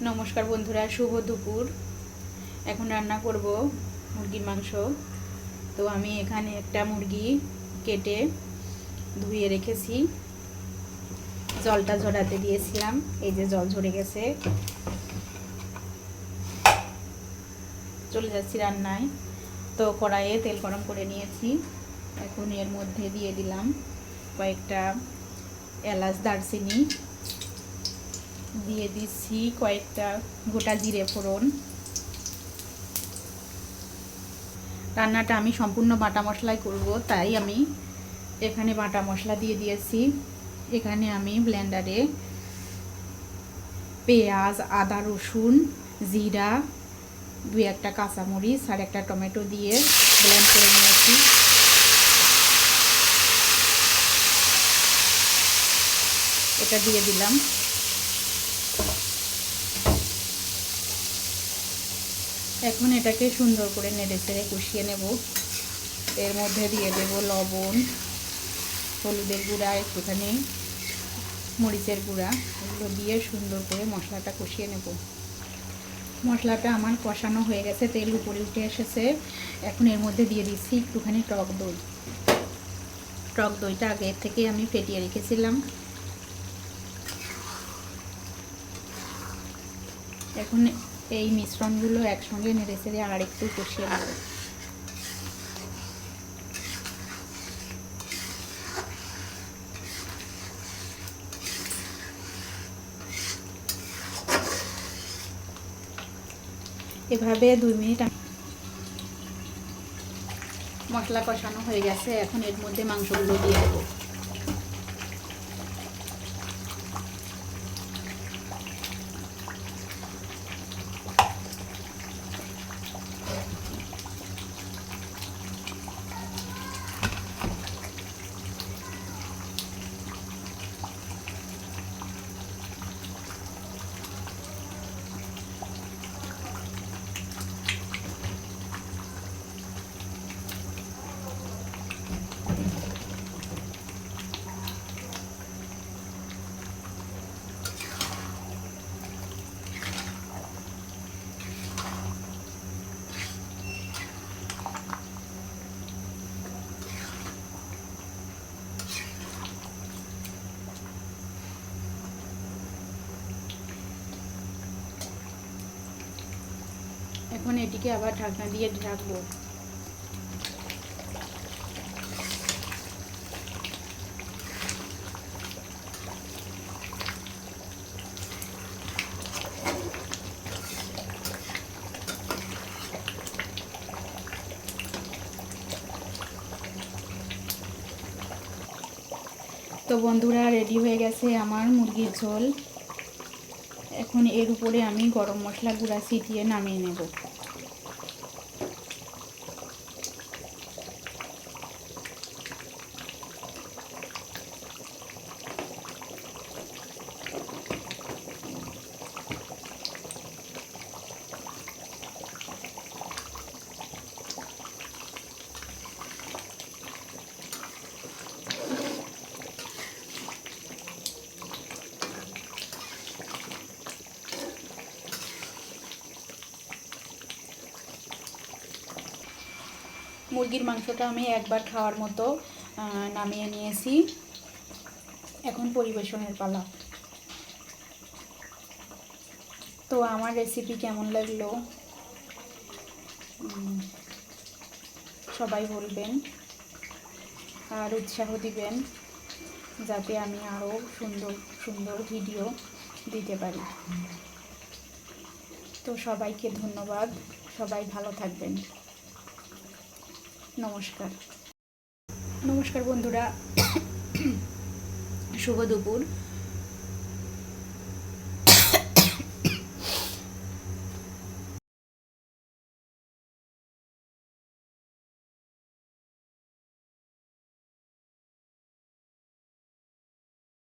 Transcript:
নমস্কার বন্ধুরা, শুভ দুপুর। এখন রান্না করব মুরগির মাংস। তো আমি এখানে একটা মুরগি কেটে ধুয়ে রেখেছি, জলটা ঝরাতে দিয়েছিলাম। এই যে জল ঝরে গেছে। চলে যাচ্ছি রান্নায়। তো কড়াইয়ে তেল গরম করে নিয়েছি। এখন এর মধ্যে দিয়ে দিলাম কয়েকটা এলাচ, দারচিনি, দিয়ে দিচ্ছি কয়েকটা গোটা জিরে ফোড়ন। রান্নাটা আমি সম্পূর্ণ বাটা মশলায় করব, তাই আমি এখানে বাটা মশলা দিয়ে দিয়েছি। এখানে আমি ব্লেন্ডারে পেঁয়াজ, আদা, রসুন, জিরা, দুই একটা কাঁচামরিচ আর একটা টমেটো দিয়ে ব্লেন্ড করে নিয়েছি। এটা দিয়ে দিলাম। এখন এটাকে সুন্দর করে নেড়ে চেড়ে কষিয়ে নেব। এর মধ্যে দিয়ে দেব লবণ, হলুদের গুঁড়া, একটুখানি মরিচের গুঁড়া, এগুলো দিয়ে সুন্দর করে মশলাটা কষিয়ে নেব। মশলাটা আমার কষানো হয়ে গেছে, তেল উপরে উঠে এসেছে। এখন এর মধ্যে দিয়ে দিচ্ছি একটুখানি টক দই। টক দইটা আগে থেকে আমি ফেটিয়ে রেখেছিলাম। এখন এই মিশ্রণগুলো একসঙ্গে নেড়ে চেড়ে আর একটু কষিয়ে নেব। এভাবে 2 মিনিট মশলা কষানো হয়ে গেছে। এখন এর মধ্যে মাংসগুলো দিয়ে দেবো। এখন এটিকে আবার ঢাকনা দিয়ে ঢাকবো। তো বন্ধুরা, রেডি হয়ে গেছে আমার মুরগির ঝোল। এখন এর উপরে আমি গরম মশলা গুঁড়া ছিটিয়ে নামিয়ে নেব। মুরগির মাংসটা আমি একবার খাওয়ার মতো নামিয়ে নিয়েছি। এখন পরিবেশনের পালা। তো আমার রেসিপি কেমন লাগলো সবাই বলবেন আর উৎসাহ দিবেন, যাতে আমি আরও সুন্দর সুন্দর ভিডিও দিতে পারি। তো সবাইকে ধন্যবাদ। সবাই ভালো থাকবেন। নমস্কার। নমস্কার বন্ধুরা, শুভ দুপুর।